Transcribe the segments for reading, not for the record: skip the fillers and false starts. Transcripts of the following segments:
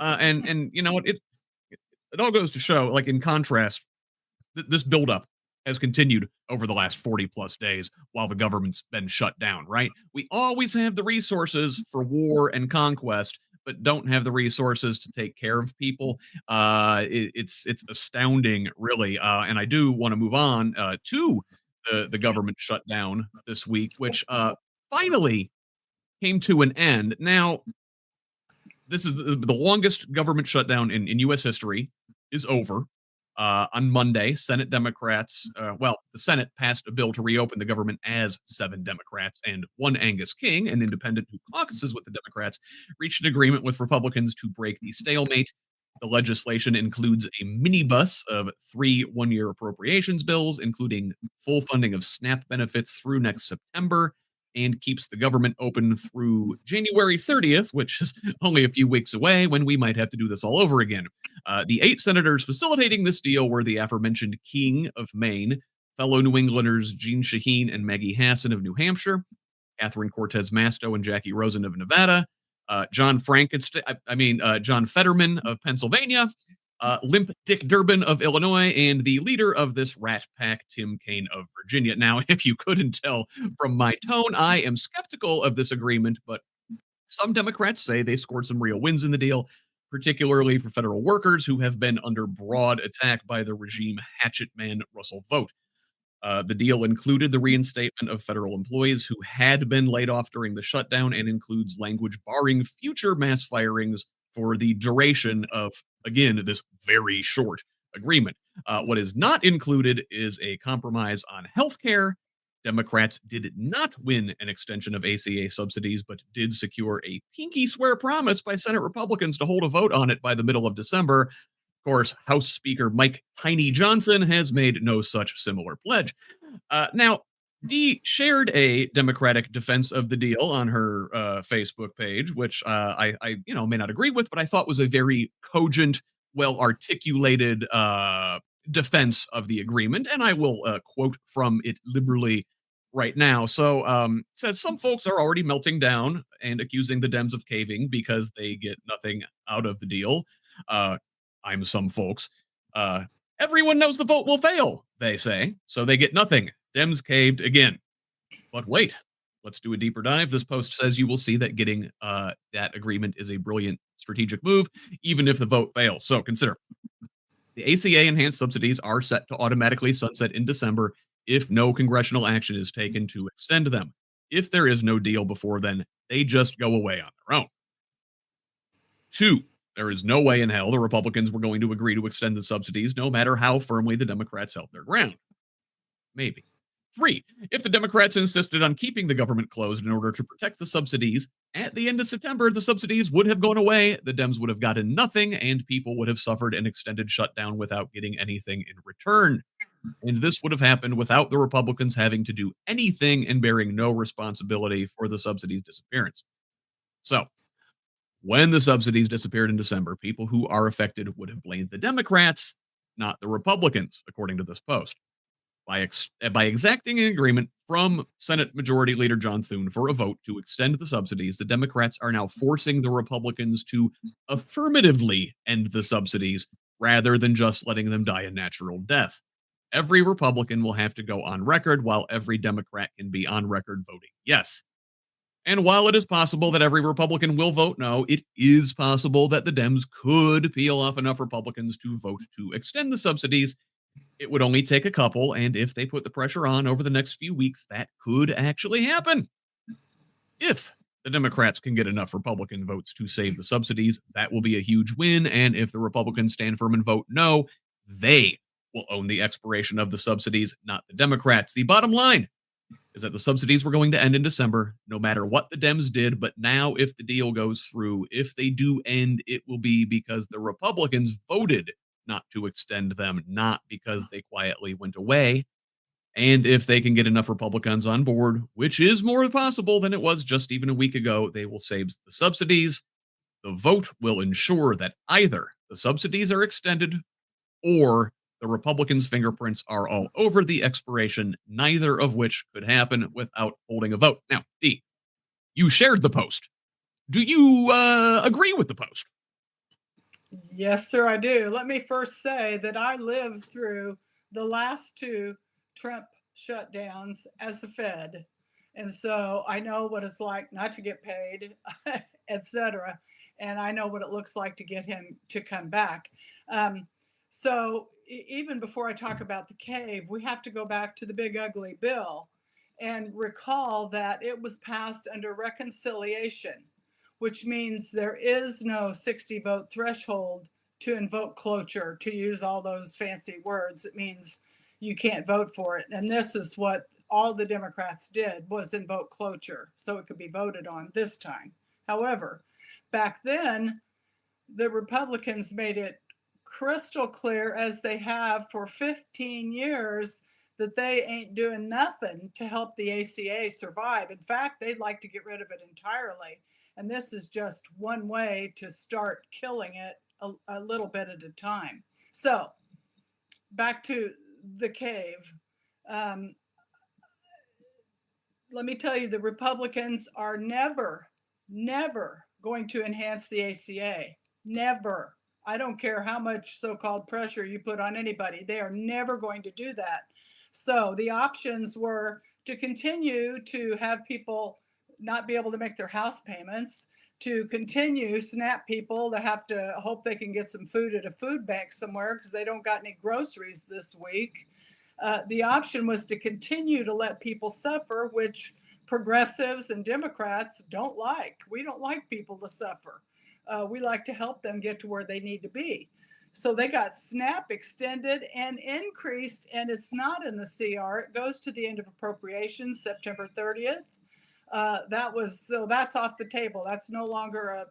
And you know what? It all goes to show, like in contrast, this buildup has continued over the last 40 plus days while the government's been shut down, right? We always have the resources for war and conquest, but don't have the resources to take care of people. It's astounding, really. And I do want to move on to the government shutdown this week, which finally came to an end. Now, this is the longest government shutdown in U.S. history is over. On Monday, Senate Democrats, the Senate passed a bill to reopen the government as 7 Democrats and 1 Angus King, an independent who caucuses with the Democrats, reached an agreement with Republicans to break the stalemate. The legislation includes a minibus of 3 one-year appropriations bills, including full funding of SNAP benefits through next September, and keeps the government open through January 30th, which is only a few weeks away when we might have to do this all over again. The 8 senators facilitating this deal were the aforementioned King of Maine, fellow New Englanders Jean Shaheen and Maggie Hassan of New Hampshire, Catherine Cortez Masto and Jackie Rosen of Nevada, John Fetterman of Pennsylvania, Limp Dick Durbin of Illinois, and the leader of this rat pack, Tim Kaine of Virginia. Now, if you couldn't tell from my tone, I am skeptical of this agreement, but some Democrats say they scored some real wins in the deal, particularly for federal workers who have been under broad attack by the regime hatchet man Russell Vogt. The deal included the reinstatement of federal employees who had been laid off during the shutdown and includes language barring future mass firings for the duration of, again, this very short agreement. What is not included is a compromise on health care. Democrats did not win an extension of ACA subsidies, but did secure a pinky swear promise by Senate Republicans to hold a vote on it by the middle of December. Of course, House Speaker Mike Tiny Johnson has made no such similar pledge. Now, Dee shared a Democratic defense of the deal on her Facebook page, which I may not agree with, but I thought was a very cogent, well articulated defense of the agreement, and I will quote from it liberally right now. So, says some folks are already melting down and accusing the Dems of caving because they get nothing out of the deal. I'm some folks. Everyone knows the vote will fail, they say, so they get nothing. Dems caved again. But wait, let's do a deeper dive. This post says you will see that getting that agreement is a brilliant strategic move, even if the vote fails. So consider the ACA enhanced subsidies are set to automatically sunset in December if no congressional action is taken to extend them. If there is no deal before then, they just go away on their own. 2, there is no way in hell the Republicans were going to agree to extend the subsidies, no matter how firmly the Democrats held their ground. Maybe. 3, if the Democrats insisted on keeping the government closed in order to protect the subsidies, at the end of September, the subsidies would have gone away, the Dems would have gotten nothing, and people would have suffered an extended shutdown without getting anything in return. And this would have happened without the Republicans having to do anything and bearing no responsibility for the subsidies' disappearance. So, when the subsidies disappeared in December, people who are affected would have blamed the Democrats, not the Republicans, according to this post. By exacting an agreement from Senate Majority Leader John Thune for a vote to extend the subsidies, the Democrats are now forcing the Republicans to affirmatively end the subsidies rather than just letting them die a natural death. Every Republican will have to go on record, while every Democrat can be on record voting yes. And while it is possible that every Republican will vote no, it is possible that the Dems could peel off enough Republicans to vote to extend the subsidies. It would only take a couple, and if they put the pressure on over the next few weeks, that could actually happen. If the Democrats can get enough Republican votes to save the subsidies, that will be a huge win, and if the Republicans stand firm and vote no, they will own the expiration of the subsidies, not the Democrats. The bottom line is that the subsidies were going to end in December, no matter what the Dems did. But now, if the deal goes through, if they do end, it will be because the Republicans voted not to extend them, not because they quietly went away. And if they can get enough Republicans on board, which is more possible than it was just even a week ago, they will save the subsidies. The vote will ensure that either the subsidies are extended or the Republicans' fingerprints are all over the expiration, neither of which could happen without holding a vote. Now, Dee, you shared the post. Do you agree with the post? Yes, sir, I do. Let me first say that I lived through the last two Trump shutdowns as a Fed. And so I know what it's like not to get paid, etc. And I know what it looks like to get him to come back. Um, so even before I talk about the cave, we have to go back to the big ugly bill and recall that it was passed under reconciliation, which means there is no 60 vote threshold to invoke cloture, to use all those fancy words. It means you can't vote for it. And this is what all the Democrats did, was invoke cloture so it could be voted on this time. However, back then, the Republicans made it crystal clear, as they have for 15 years, that they ain't doing nothing to help the ACA survive. In fact, they'd like to get rid of it entirely. And this is just one way to start killing it a little bit at a time. So, back to the cave. Um, Let me tell you, the Republicans are never going to enhance the ACA. Never. I don't care how much so called pressure you put on anybody, they are never going to do that. So the options were to continue to have people not be able to make their house payments, to continue SNAP people to have to hope they can get some food at a food bank somewhere because they don't got any groceries this week. The option was to continue to let people suffer, which progressives and Democrats don't like. We don't like people to suffer. We like to help them get to where they need to be. So they got SNAP extended and increased, and it's not in the CR. It goes to the end of appropriations, September 30th. That's off the table. That's no longer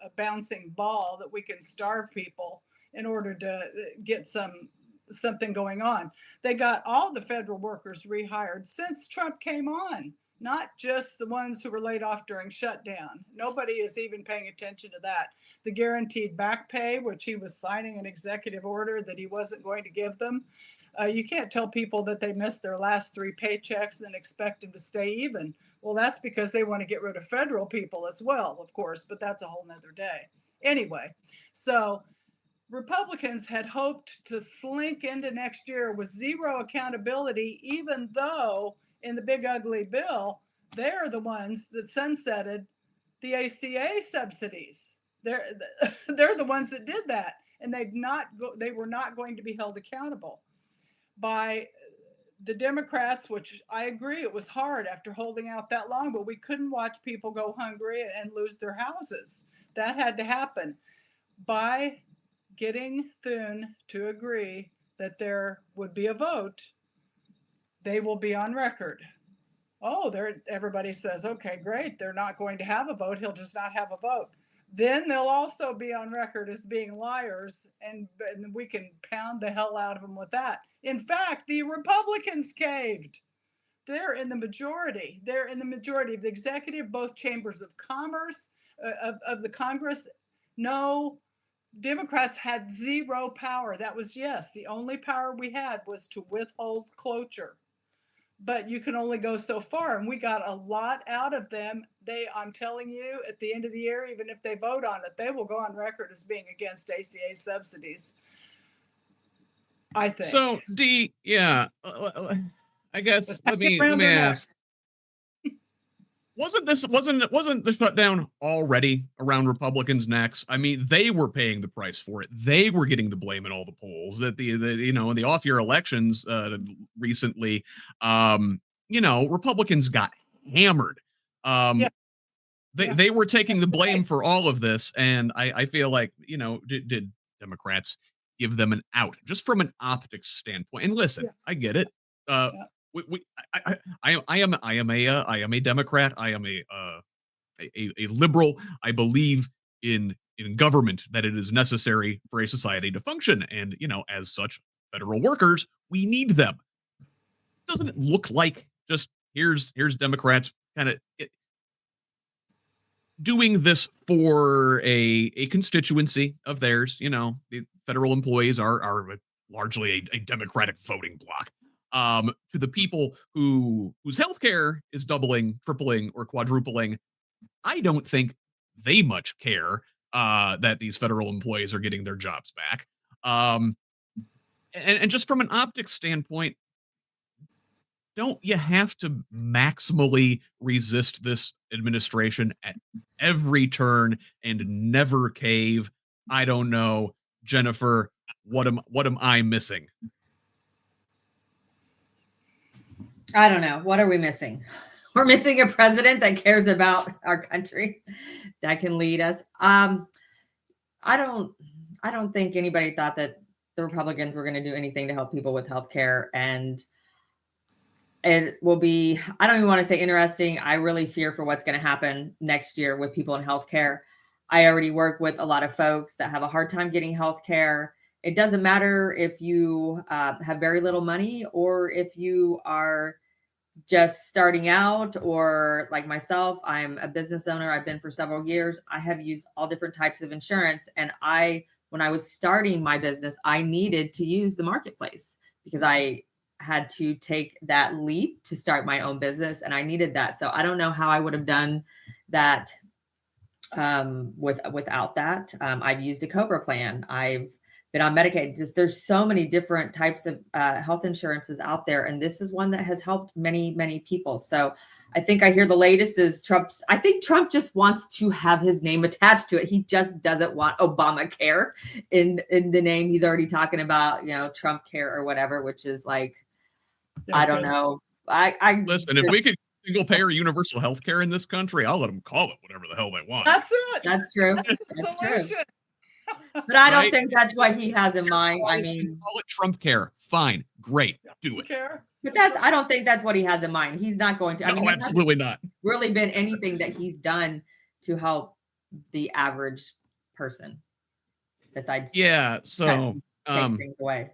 a bouncing ball that we can starve people in order to get something going on. They got all the federal workers rehired since Trump came on, not just the ones who were laid off during shutdown. Nobody is even paying attention to that. The guaranteed back pay, which he was signing an executive order that he wasn't going to give them. You can't tell people that they missed their last three paychecks and then expect them to stay even. Well, that's because they want to get rid of federal people as well, of course, but that's a whole nother day. Anyway, so Republicans had hoped to slink into next year with zero accountability, even though in the big ugly bill, they're the ones that sunsetted the ACA subsidies. They're they're the ones that did that, and they were not going to be held accountable by the Democrats, which I agree it was hard after holding out that long, but we couldn't watch people go hungry and lose their houses. That had to happen by getting Thune to agree that there would be a vote. They will be on record. Oh, everybody says, okay, great. They're not going to have a vote. He'll just not have a vote. Then they'll also be on record as being liars, and we can pound the hell out of them with that. In fact, the Republicans caved. They're in the majority. They're in the majority of the executive, both chambers of commerce of the Congress. No, Democrats had zero power. That was, yes, the only power we had was to withhold cloture. But you can only go so far, and we got a lot out of them. I'm telling you, at the end of the year, even if they vote on it, they will go on record as being against ACA subsidies. I think. So, D, yeah, I guess But hang let around me their ask, necks. wasn't the shutdown already around Republicans' necks? I mean, they were paying the price for it. They were getting the blame in all the polls. That in the off-year elections recently, Republicans got hammered. Yeah, yeah. They were taking the blame for all of this, and I feel like did Democrats give them an out just from an optics standpoint? And listen, Yeah, I get it. Uh, yeah. we I am a Democrat. I am a liberal. I believe in government, that it is necessary for a society to function, and as such, federal workers, we need them. Doesn't it look like just here's Democrats kind of doing this for a constituency of theirs? The federal employees are largely a Democratic voting bloc. To the people whose healthcare is doubling, tripling, or quadrupling, I don't think they much care. that these federal employees are getting their jobs back. Um, and just from an optics standpoint, don't you have to maximally resist this administration at every turn and never cave? I don't know, Jennifer. What am I missing? I don't know. What are we missing? We're missing a president that cares about our country, that can lead us. I don't think anybody thought that the Republicans were going to do anything to help people with healthcare, and it will be, I don't even want to say interesting. I really fear for what's going to happen next year with people in healthcare. I already work with a lot of folks that have a hard time getting healthcare. It doesn't matter if you have very little money or if you are just starting out, or like myself, I'm a business owner. I've been for several years. I have used all different types of insurance. And when I was starting my business, I needed to use the marketplace because I had to take that leap to start my own business, and I needed that. So I don't know how I would have done that without that. I've used a Cobra plan. I've been on Medicaid. Just there's so many different types of health insurances out there, and this is one that has helped many, many people. So I think I hear the latest is I think Trump just wants to have his name attached to it. He just doesn't want Obamacare in the name. He's already talking about, Trump care or whatever, which is like, Yeah, I don't know. I Listen, if we could single payer universal health care in this country, I'll let them call it whatever the hell they want. That's it. That's true. That's the That's solution. true. But I don't Right? think that's what he has in mind. I mean, call it Trump care. Fine, great, do it. Care. but I don't think that's what he has in mind. He's not going to. I mean, No, absolutely not. Really been anything that he's done to help the average person besides so take things away.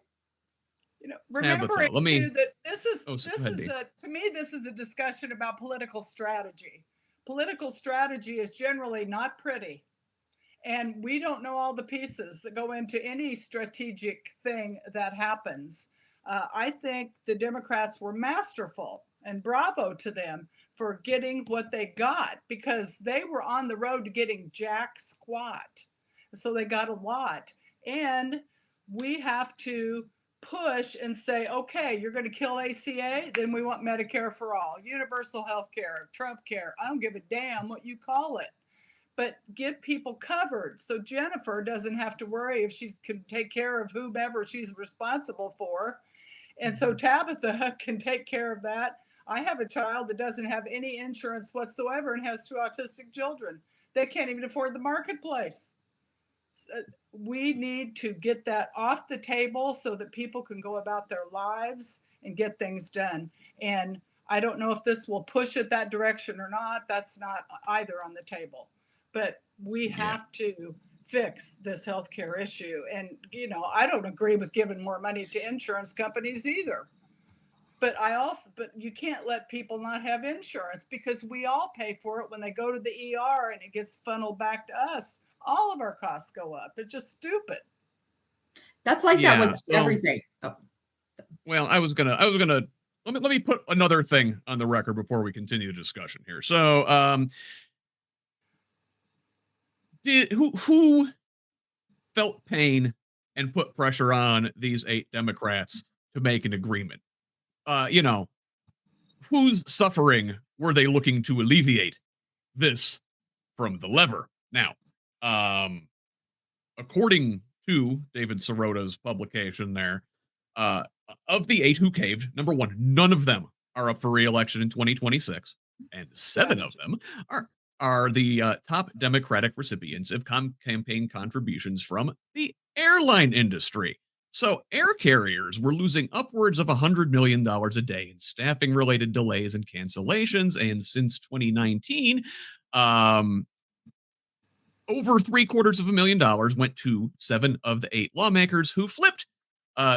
Remembering too that this is ahead, to me, this is a discussion about political strategy. Political strategy is generally not pretty, and we don't know all the pieces that go into any strategic thing that happens. I think the Democrats were masterful, and bravo to them for getting what they got, because they were on the road to getting jack squat. So they got a lot. And we have to push and say, okay, you're going to kill ACA, then we want Medicare for all, universal health care, Trump care. I don't give a damn what you call it, but get people covered so Jennifer doesn't have to worry if she can take care of whomever she's responsible for. And so Tabitha can take care of that. I have a child that doesn't have any insurance whatsoever and has two autistic children. They can't even afford the marketplace. We need to get that off the table so that people can go about their lives and get things done. And I don't know if this will push it that direction or not. That's not either on the table. But we have to fix this healthcare issue. And, I don't agree with giving more money to insurance companies either. But you can't let people not have insurance, because we all pay for it when they go to the ER and it gets funneled back to us. All of our costs go up. It's just stupid. That's like that with everything. Oh. Well, I was gonna let me put another thing on the record before we continue the discussion here. So who felt pain and put pressure on these 8 Democrats to make an agreement? Whose suffering were they looking to alleviate this from the lever? Now, according to David Sirota's publication there, of the 8 who caved, number 1, none of them are up for re-election in 2026, and 7 of them are the top Democratic recipients of campaign contributions from the airline industry. So air carriers were losing upwards of $100 million a day in staffing-related delays and cancellations, and since 2019, over $750,000 went to 7 of the 8 lawmakers who flipped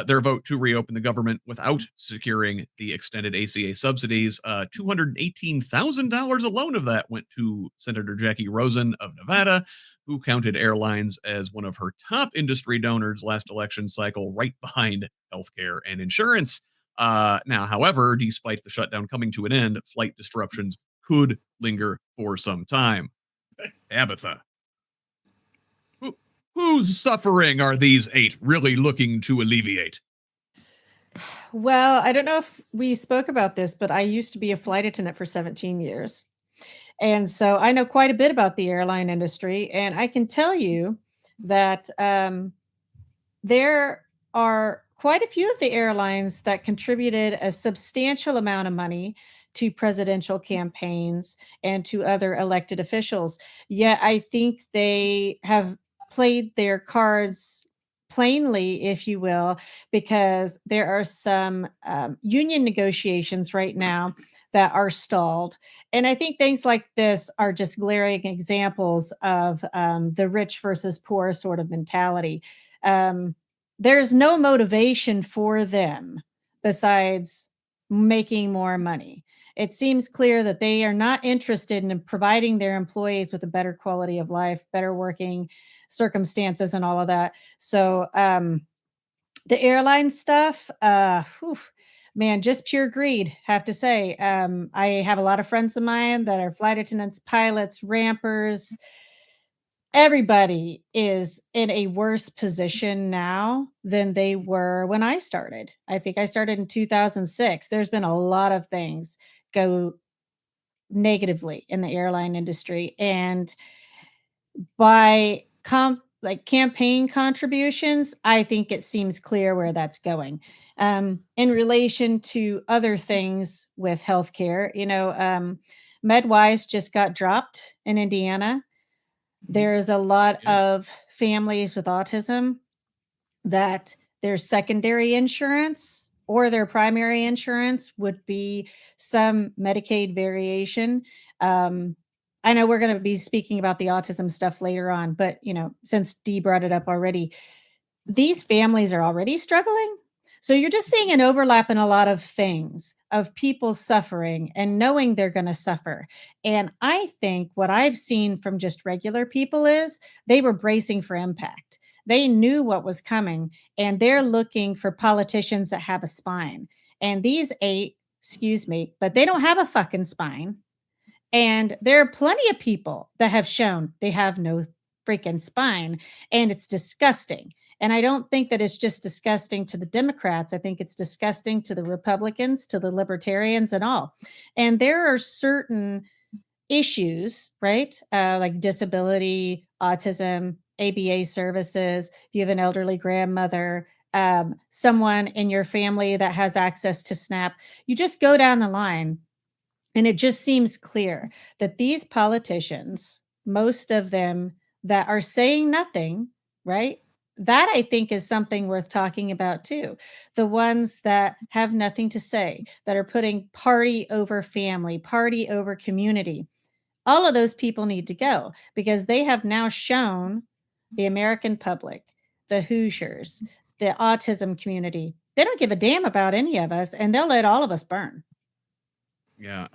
their vote to reopen the government without securing the extended ACA subsidies. $218,000 alone of that went to Senator Jackie Rosen of Nevada, who counted airlines as one of her top industry donors last election cycle, right behind healthcare and insurance. Now, however, despite the shutdown coming to an end, flight disruptions could linger for some time. Tabitha. Whose suffering are these 8 really looking to alleviate? Well, I don't know if we spoke about this, but I used to be a flight attendant for 17 years. And so I know quite a bit about the airline industry. And I can tell you that there are quite a few of the airlines that contributed a substantial amount of money to presidential campaigns and to other elected officials. Yet I think they have played their cards plainly, if you will, because there are some union negotiations right now that are stalled. And I think things like this are just glaring examples of the rich versus poor sort of mentality. Um, there's no motivation for them besides making more money. It seems clear that they are not interested in providing their employees with a better quality of life, better working circumstances, and all of that. So, the airline stuff, whew, man, just pure greed, have to say. I have a lot of friends of mine that are flight attendants, pilots, rampers. Everybody is in a worse position now than they were when I started. I think I started in 2006. There's been a lot of things go negatively in the airline industry, and by campaign contributions, I think it seems clear where that's going. In relation to other things with healthcare, MedWise just got dropped in Indiana. There's a lot Yeah. of families with autism that their secondary insurance or their primary insurance would be some Medicaid variation. Um, I know we're going to be speaking about the autism stuff later on, but since Dee brought it up already, these families are already struggling. So you're just seeing an overlap in a lot of things of people suffering and knowing they're going to suffer. And I think what I've seen from just regular people is they were bracing for impact. They knew what was coming and they're looking for politicians that have a spine. And these 8, excuse me, but they don't have a fucking spine. And there are plenty of people that have shown they have no freaking spine, and it's disgusting. And I don't think that it's just disgusting to the Democrats. I think it's disgusting to the Republicans, to the libertarians, and all. And there are certain issues, right? Like disability, autism, ABA services. If you have an elderly grandmother, someone in your family that has access to SNAP, you just go down the line. And it just seems clear that these politicians, most of them that are saying nothing, right? That I think is something worth talking about too. The ones that have nothing to say, that are putting party over family, party over community. All of those people need to go because they have now shown the American public, the Hoosiers, the autism community. They don't give a damn about any of us and they'll let all of us burn. Yeah.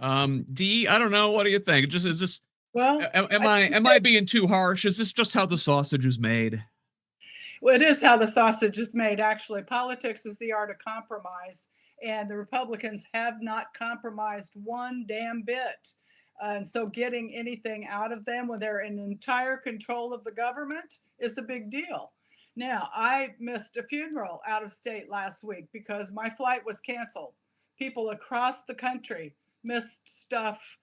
Dee, I don't know. What do you think? Just is this? Well, Am I I think am I being too harsh? Is this just how the sausage is made? well, it is how the sausage is made, actually. Politics is the art of compromise, and the Republicans have not compromised one damn bit. And so getting anything out of them when they're in entire control of the government is a big deal. Now, I missed a funeral out of state last week because my flight was canceled. People across the country missed stuff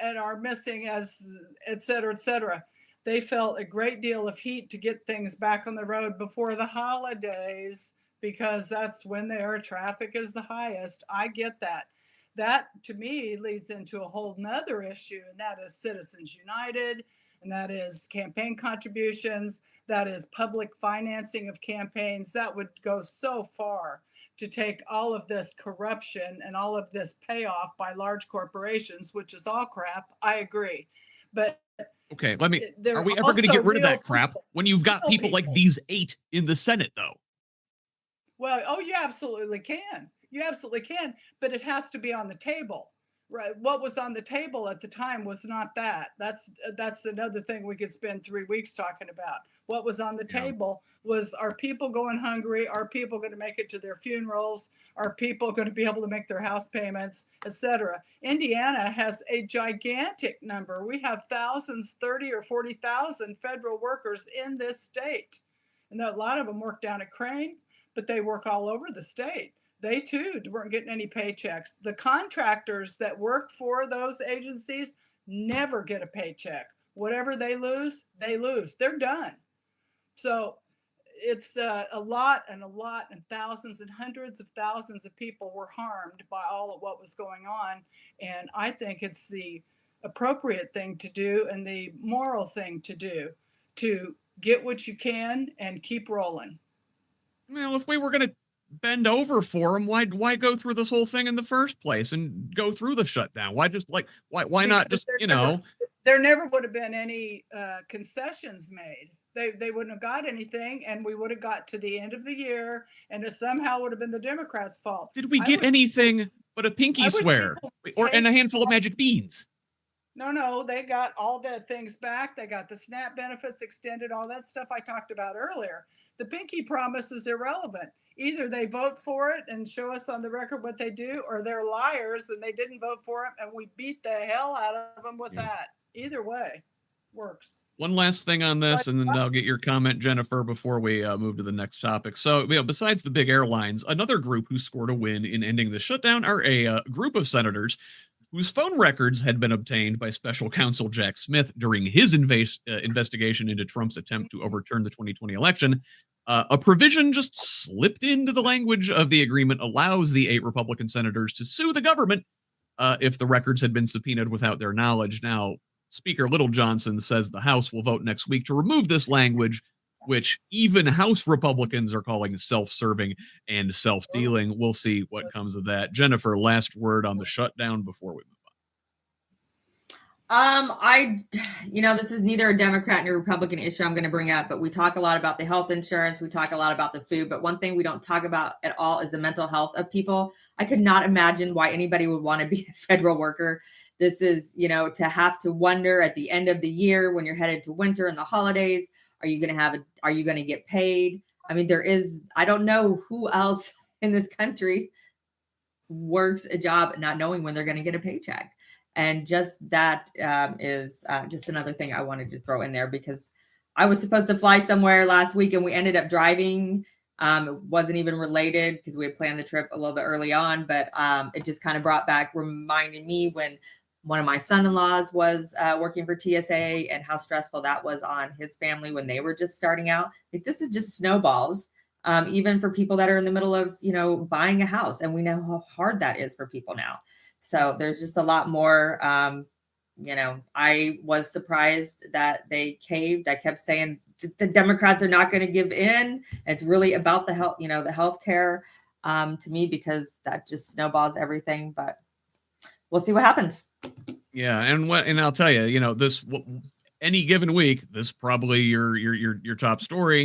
and are missing, as et cetera, et cetera. They felt a great deal of heat to get things back on the road before the holidays because that's when their traffic is the highest. I get that. That to me leads into a whole nother issue, and that is Citizens United, and that is campaign contributions, that is public financing of campaigns. That would go so far to take all of this corruption and all of this payoff by large corporations, which is all crap. I agree. But Okay, there are are we ever going to also get rid of real that crap people, when you've got real people like people. these 8 in the Senate, though? Well, oh, you absolutely can. You absolutely can, but it has to be on the table. Right. What was on the table at the time was not that. That's another thing we could spend 3 weeks talking about. What was on the Yeah. table was, are people going hungry? Are people going to make it to their funerals? Are people going to be able to make their house payments, etc.? Indiana has a gigantic number. We have thousands, 30 or 40,000 federal workers in this state. And a lot of them work down at Crane, but they work all over the state. They too weren't getting any paychecks. The contractors that work for those agencies never get a paycheck. Whatever they lose, they lose. They're done. So it's a lot and thousands and hundreds of thousands of people were harmed by all of what was going on. And I think it's the appropriate thing to do and the moral thing to do, to get what you can and keep rolling. Well, if we were going to bend over for them, why go through this whole thing in the first place and go through the shutdown? Why just like why not Because just there never would have been any concessions made. They wouldn't have got anything, and we would have got to the end of the year, and it somehow would have been the Democrats' fault. Did we get anything but a pinky swear and a handful of magic beans? No, they got all the things back. They got the SNAP benefits extended, all that stuff I talked about earlier. The pinky promise is irrelevant. Either they vote for it and show us on the record what they do, or they're liars and they didn't vote for it, and we beat the hell out of them with that. Either way works. One last thing on this, and then I'll get your comment, Jennifer, before we move to the next topic. So, besides the big airlines, another group who scored a win in ending the shutdown are a group of senators whose phone records had been obtained by special counsel Jack Smith during his investigation into Trump's attempt to overturn the 2020 election. A provision just slipped into the language of the agreement allows the 8 Republican senators to sue the government if the records had been subpoenaed without their knowledge. Now, Speaker Little Johnson says the House will vote next week to remove this language, which even House Republicans are calling self-serving and self-dealing. We'll see what comes of that. Jennifer, last word on the shutdown before we move on. This is neither a Democrat nor Republican issue I'm going to bring up, but we talk a lot about the health insurance. We talk a lot about the food, but one thing we don't talk about at all is the mental health of people. I could not imagine why anybody would want to be a federal worker. This is, to have to wonder at the end of the year when you're headed to winter and the holidays, are you going to get paid? I mean, I don't know who else in this country works a job not knowing when they're going to get a paycheck. And just that is just another thing I wanted to throw in there, because I was supposed to fly somewhere last week and we ended up driving. It wasn't even related because we had planned the trip a little bit early on, but it just kind of reminded me when one of my son-in-laws was working for TSA and how stressful that was on his family when they were just starting out. Like, this is just snowballs, even for people that are in the middle of, buying a house. And we know how hard that is for people now. So there's just a lot more, I was surprised that they caved. I kept saying the Democrats are not going to give in. It's really about the health, the healthcare to me, because that just snowballs everything, but we'll see what happens. Yeah. And I'll tell you, this any given week, this is probably your top story.